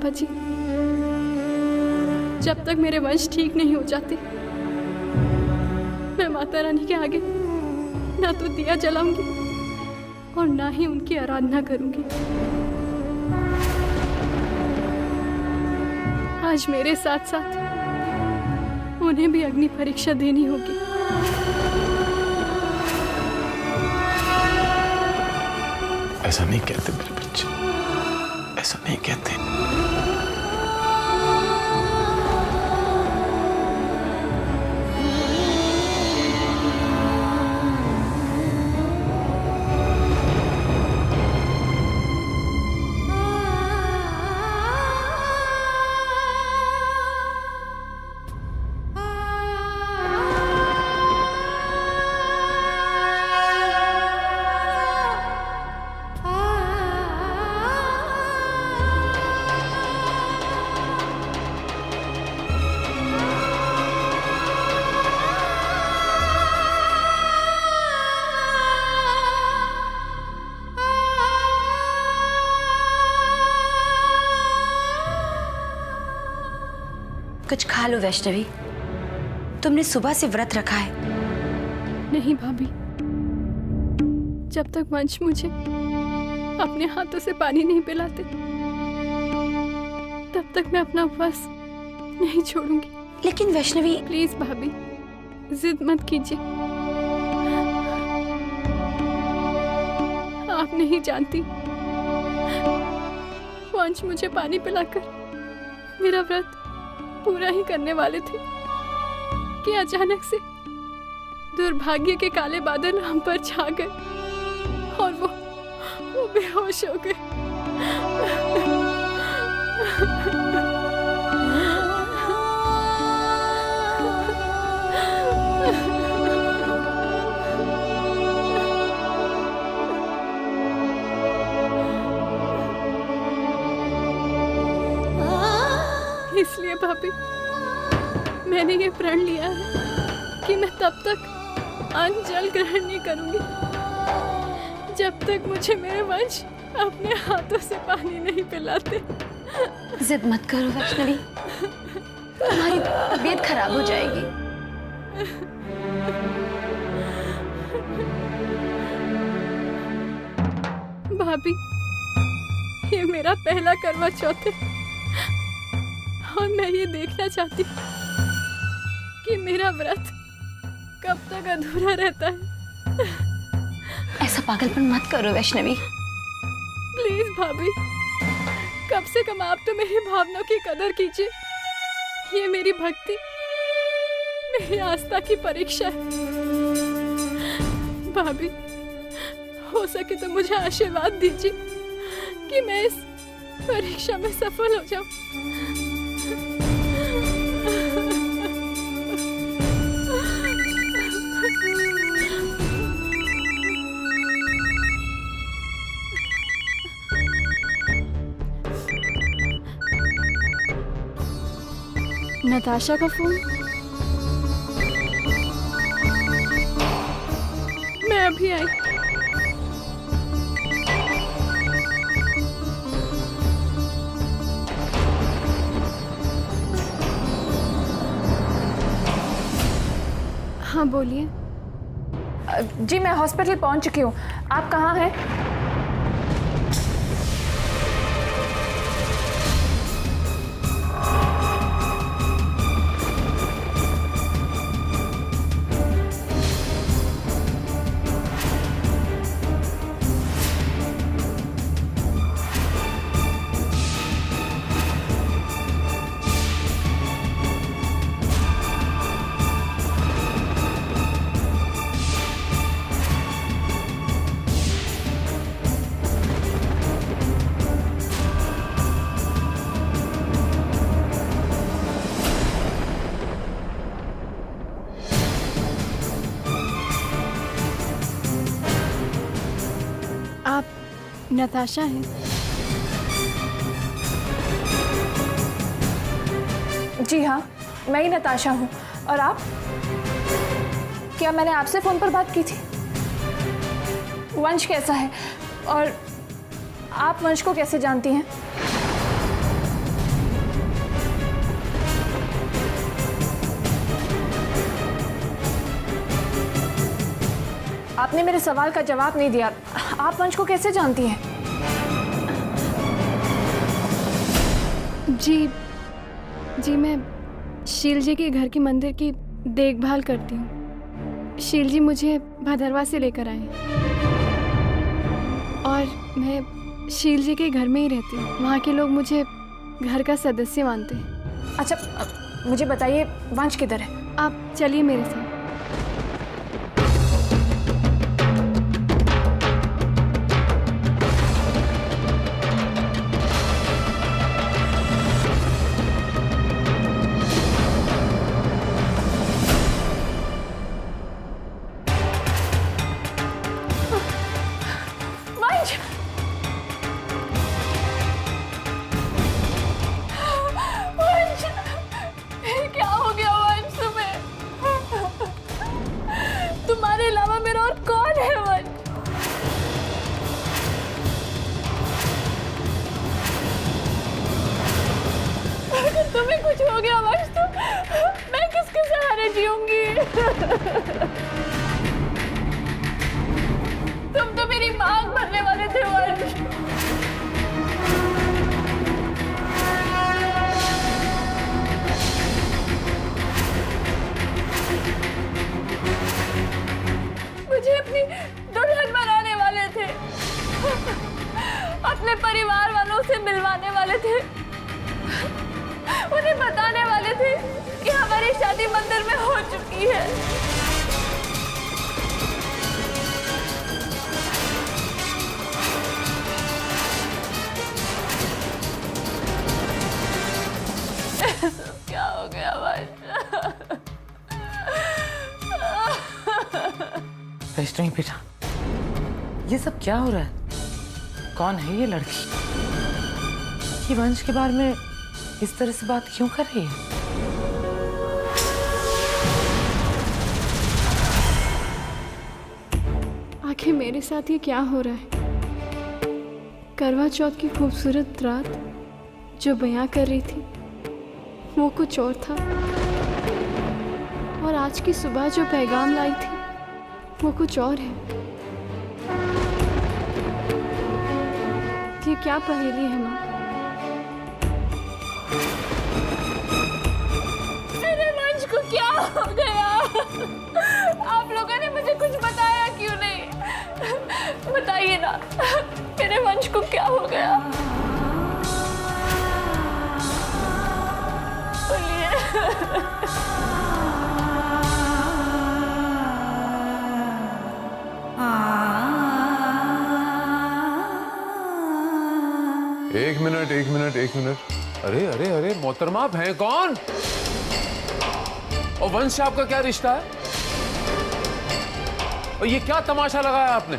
पापा जी। जब तक मेरे वंश ठीक नहीं हो जाते, मैं माता रानी के आगे ना तो दिया जलाऊंगी और ना ही उनकी आराधना करूंगी। आज मेरे साथ साथ उन्हें भी अग्नि परीक्षा देनी होगी। ऐसा नहीं कहते मेरे बच्चे, ऐसा नहीं कहते। कुछ खा लो वैष्णवी, तुमने सुबह से व्रत रखा है। नहीं भाभी, जब तक वंश मुझे अपने हाथों से पानी नहीं पिलाते तब तक मैं अपना उपवास नहीं छोड़ूंगी। लेकिन वैष्णवी, प्लीज भाभी, जिद मत कीजिए। आप नहीं जानती, वंश मुझे पानी पिलाकर मेरा व्रत पूरा ही करने वाले थे कि अचानक से दुर्भाग्य के काले बादल हम पर छा गए और वो बेहोश हो गए। इसलिए भाभी, मैंने ये प्रण लिया है कि मैं तब तक अन्न जल ग्रहण नहीं करूंगी जब तक मुझे मेरे वंश अपने हाथों से पानी नहीं पिलाते। जिद मत करो वैष्णवी, तुम्हारी तबीयत खराब हो जाएगी। भाभी, ये मेरा पहला करवा चौथ है और मैं ये देखना चाहती कि मेरा व्रत कब तक अधूरा रहता है। ऐसा पागलपन मत करो वैष्णवी। प्लीज भाभी, कम से कम आप तो मेरी भावनाओं की कदर कीजिए। ये मेरी भक्ति, मेरी आस्था की परीक्षा है। भाभी, हो सके तो मुझे आशीर्वाद दीजिए कि मैं इस परीक्षा में सफल हो जाऊं। नताशा का फोन। मैं अभी आई। हाँ बोलिए। जी मैं हॉस्पिटल पहुंच चुकी हूँ, आप कहाँ हैं? आप नताशा हैं? जी हाँ, मैं ही नताशा हूँ। और आप? क्या मैंने आपसे फोन पर बात की थी? वंश कैसा है और आप वंश को कैसे जानती हैं? आपने मेरे सवाल का जवाब नहीं दिया। आप वंश को कैसे जानती हैं? जी मैं शील जी के घर के मंदिर की देखभाल करती हूँ। शील जी मुझे भदरवा से लेकर आए और मैं शील जी के घर में ही रहती हूँ। वहाँ के लोग मुझे घर का सदस्य मानते हैं। अच्छा, मुझे बताइए वंश किधर है? आप चलिए मेरे साथ। तुम्हें कुछ हो गया वंश तो मैं किसके सहारे जीऊंगी? तुम तो मेरी मांग भरने वाले थे वंश। मुझे अपनी दुल्हन बनाने वाले थे, अपने परिवार वालों से मिलवाने वाले थे, उन्हें बताने वाले थे कि हमारी शादी मंदिर में हो चुकी है। क्या हो गया वैष्णवी बेटा, ये सब क्या हो रहा है? कौन है ये लड़की? ये वंश के बारे में इस तरह से बात क्यों कर रही है? आखिर मेरे साथ ये क्या हो रहा है? करवा चौथ की खूबसूरत रात जो बयां कर रही थी वो कुछ और था, और आज की सुबह जो पैगाम लाई थी वो कुछ और है। ये क्या पहेली है माँ? मेरे वंश को क्या हो गया? आप लोगों ने मुझे कुछ बताया क्यों नहीं? बताइए ना, मेरे वंश को क्या हो गया? बोलिए। एक मिनट। अरे अरे अरे मोहतरमा, आप हैं कौन? और वंश से आपका क्या रिश्ता है? और ये क्या तमाशा लगाया आपने?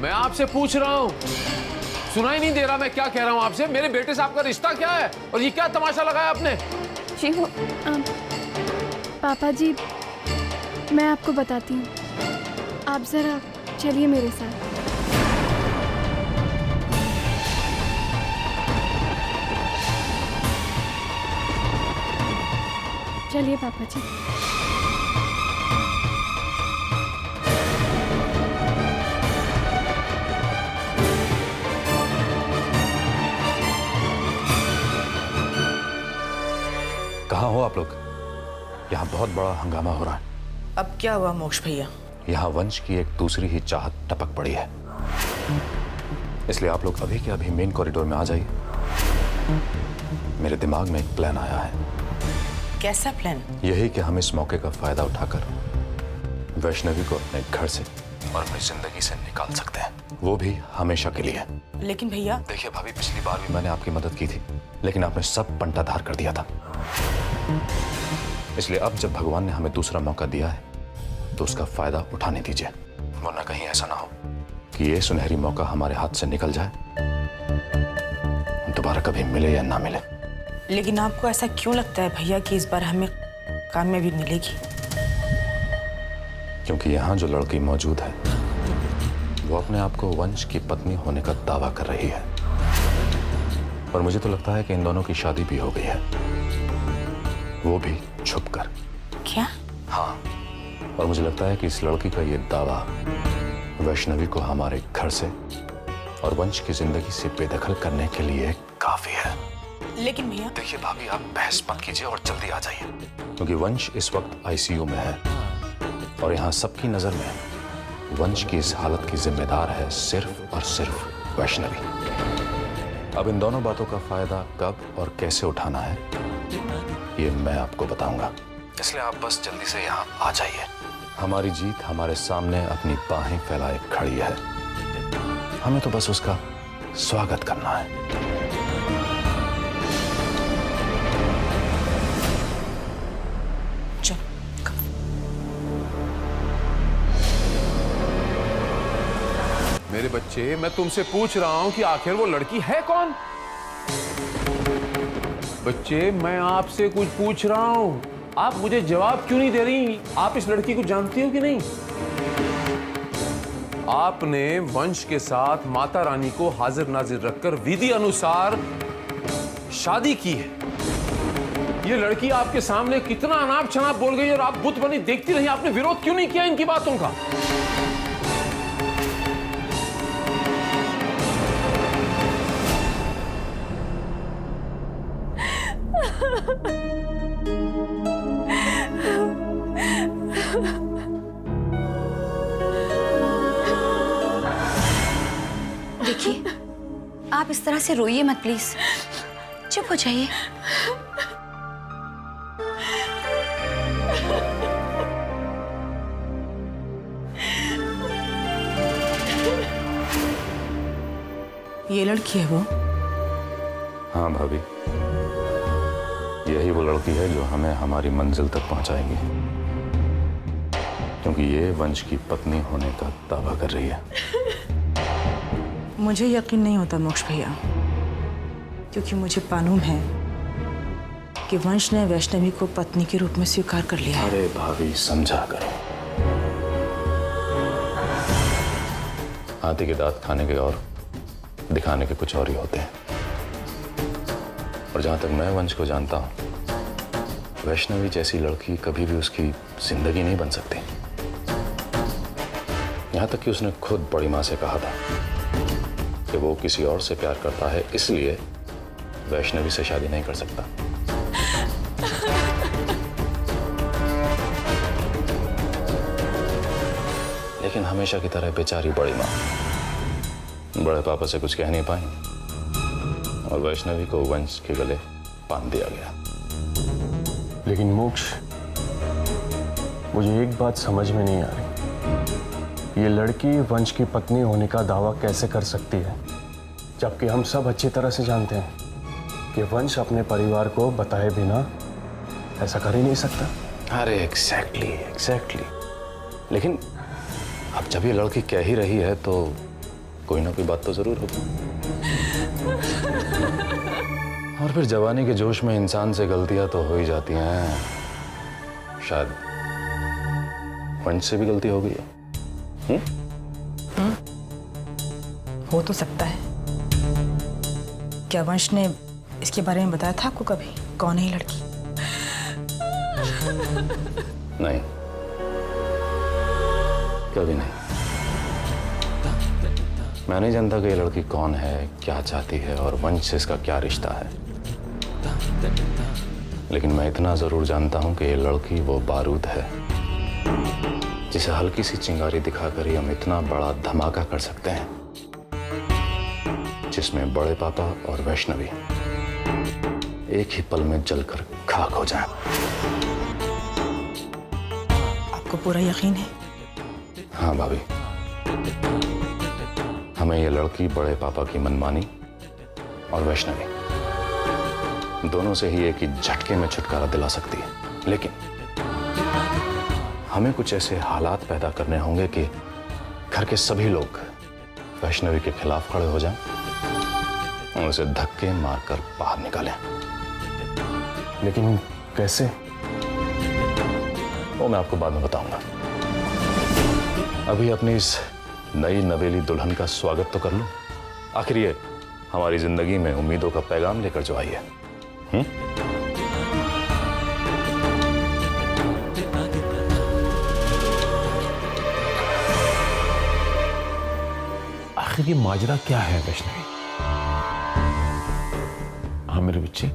मैं आपसे पूछ रहा हूं, सुनाई नहीं दे रहा मैं क्या कह रहा हूं आपसे? मेरे बेटे से आपका रिश्ता क्या है और ये क्या तमाशा लगाया आपने? जी वो पापा जी, मैं आपको बताती हूँ, आप जरा चलिए मेरे साथ। चलिए पापा जी। कहाँ हो आप लोग? यहाँ बहुत बड़ा हंगामा हो रहा है। अब क्या हुआ मोक्ष भैया? यहाँ वंश की एक दूसरी ही चाहत टपक पड़ी है, इसलिए आप लोग अभी के अभी मेन कॉरिडोर में आ जाइए। मेरे दिमाग में एक प्लान आया है। कैसा प्लान? यही कि हम इस मौके का फायदा उठाकर वैष्णवी को अपने घर से और अपनी जिंदगी से निकाल सकते हैं, वो भी हमेशा के लिए। लेकिन भैया देखिए भाभी, पिछली बार भी मैंने आपकी मदद की थी, लेकिन आपने सब पंटाधार कर दिया था। इसलिए अब जब भगवान ने हमें दूसरा मौका दिया है तो उसका फायदा उठाने दीजिए, वरना कहीं ऐसा ना हो कि ये सुनहरी मौका हमारे हाथ से निकल जाए, दोबारा कभी मिले या ना मिले। लेकिन आपको ऐसा क्यों लगता है भैया कि इस बार हमें कामयाबी मिलेगी? क्योंकि यहाँ जो लड़की मौजूद है वो अपने आप को वंश की पत्नी होने का दावा कर रही है, और मुझे तो लगता है कि इन दोनों की शादी भी हो गई है, वो भी छुपकर। क्या? हाँ, और मुझे लगता है कि इस लड़की का ये दावा वैष्णवी को हमारे घर से और वंश की जिंदगी से बेदखल करने के लिए काफी है। लेकिन भैया। देखिए भाभी, आप बहस मत कीजिए और जल्दी आ जाइए, क्योंकि वंश इस वक्त आईसीयू में है और यहाँ सबकी नजर में वंश की इस हालत की जिम्मेदार है सिर्फ और सिर्फ वैष्णवी। अब इन दोनों बातों का फायदा कब और कैसे उठाना है ये मैं आपको बताऊंगा, इसलिए आप बस जल्दी से यहाँ आ जाइए। हमारी जीत हमारे सामने अपनी बाहें फैलाए खड़ी है, हमें तो बस उसका स्वागत करना है। मेरे बच्चे, मैं तुमसे पूछ रहा हूं कि आखिर वो लड़की है कौन? बच्चे, मैं आपसे कुछ पूछ रहा हूं, आप मुझे जवाब क्यों नहीं दे रही? आप इस लड़की को जानती हो कि नहीं? आपने वंश के साथ माता रानी को हाजिर नाजिर रखकर विधि अनुसार शादी की है। ये लड़की आपके सामने कितना अनाप शनाप बोल गई और आप बुत बनी देखती रही। आपने विरोध क्यों नहीं किया इनकी बातों का? देखिए, आप इस तरह से रोइए मत प्लीज, चुप हो जाइए। ये लड़की है वो? हाँ भाभी, यही वो लड़की है जो हमें हमारी मंजिल तक पहुंचाएगी, क्योंकि ये वंश की पत्नी होने का दावा कर रही है। मुझे यकीन नहीं होता मोक्ष भैया, क्योंकि मुझे मालूम है कि वंश ने वैष्णवी को पत्नी के रूप में स्वीकार कर लिया है। अरे भाभी, समझा करो। हाथी के दांत खाने के और दिखाने के कुछ और ही होते हैं। और जहां तक मैं वंश को जानता हूं, वैष्णवी जैसी लड़की कभी भी उसकी जिंदगी नहीं बन सकती। यहां तक कि उसने खुद बड़ी मां से कहा था कि वो किसी और से प्यार करता है, इसलिए वैष्णवी से शादी नहीं कर सकता। लेकिन हमेशा की तरह बेचारी बड़ी मां बड़े पापा से कुछ कह नहीं पाई और वैष्णवी को वंश के गले बांध दिया गया। लेकिन मोक्ष, मुझे एक बात समझ में नहीं आ रही, ये लड़की वंश की पत्नी होने का दावा कैसे कर सकती है, जबकि हम सब अच्छी तरह से जानते हैं कि वंश अपने परिवार को बताए बिना ऐसा कर ही नहीं सकता। अरे एग्जैक्टली। लेकिन अब जब ये लड़की कह ही रही है तो कोई ना कोई बात तो जरूर होगी। और फिर जवानी के जोश में इंसान से गलतियां तो हो ही जाती हैं। शायद वंश से भी गलती हो गई है। हो तो सकता है। क्या वंश ने इसके बारे में बताया था आपको कभी? कौन है ये लड़की? नहीं, कभी नहीं। मैं नहीं जानता कि ये लड़की कौन है, क्या चाहती है और वंश से इसका क्या रिश्ता है। लेकिन मैं इतना जरूर जानता हूं कि ये लड़की वो बारूद है जिसे हल्की सी चिंगारी दिखाकर ही हम इतना बड़ा धमाका कर सकते हैं जिसमें बड़े पापा और वैष्णवी एक ही पल में जलकर खाक हो जाए। आपको पूरा यकीन है? हाँ भाभी, हमें ये लड़की बड़े पापा की मनमानी और वैष्णवी दोनों से ही एक ही झटके में छुटकारा दिला सकती है। लेकिन हमें कुछ ऐसे हालात पैदा करने होंगे कि घर के सभी लोग वैष्णवी के खिलाफ खड़े हो जाएं और उसे धक्के मारकर बाहर निकालें। लेकिन कैसे? वो मैं आपको बाद में बताऊंगा। अभी अपनी इस नई नवेली दुल्हन का स्वागत तो कर लूं। आखिर ये हमारी जिंदगी में उम्मीदों का पैगाम लेकर जो आई है। आखिर ये माजरा क्या है वैष्णवी? हाँ मेरे बच्चे,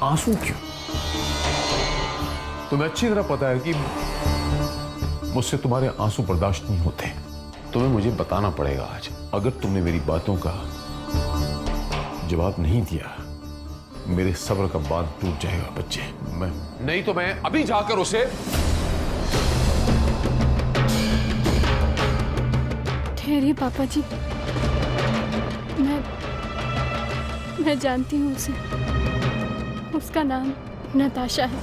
आंसू क्यों? तुम्हें अच्छी तरह पता है कि मुझसे तुम्हारे आंसू बर्दाश्त नहीं होते। तुम्हें मुझे बताना पड़ेगा आज। अगर तुमने मेरी बातों का जवाब नहीं दिया, मेरे सब्र का बांध टूट जाएगा बच्चे। मैं नहीं तो मैं अभी जाकर उसे ठहरिए पापा जी, मैं जानती हूँ उसे। उसका नाम नताशा है।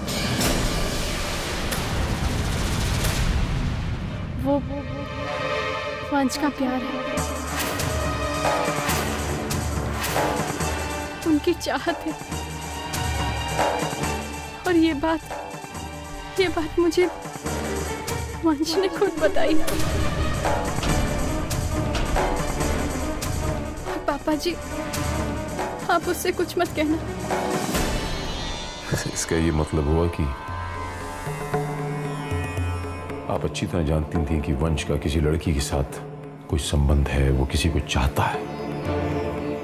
वो वंश का प्यार है, उनकी चाहत है। और ये बात मुझे वंश ने खुद बताई। पापा जी, आप उससे कुछ मत कहना। इसका ये मतलब हुआ कि आप अच्छी तरह जानती थी कि वंश का किसी लड़की के साथ कोई संबंध है, वो किसी को चाहता है,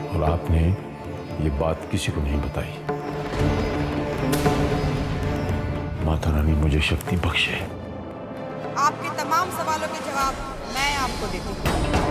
और आपने ये बात किसी को नहीं बताई। माता रानी मुझे शक्ति बख्शे। आपके तमाम सवालों के जवाब मैं आपको देती हूँ।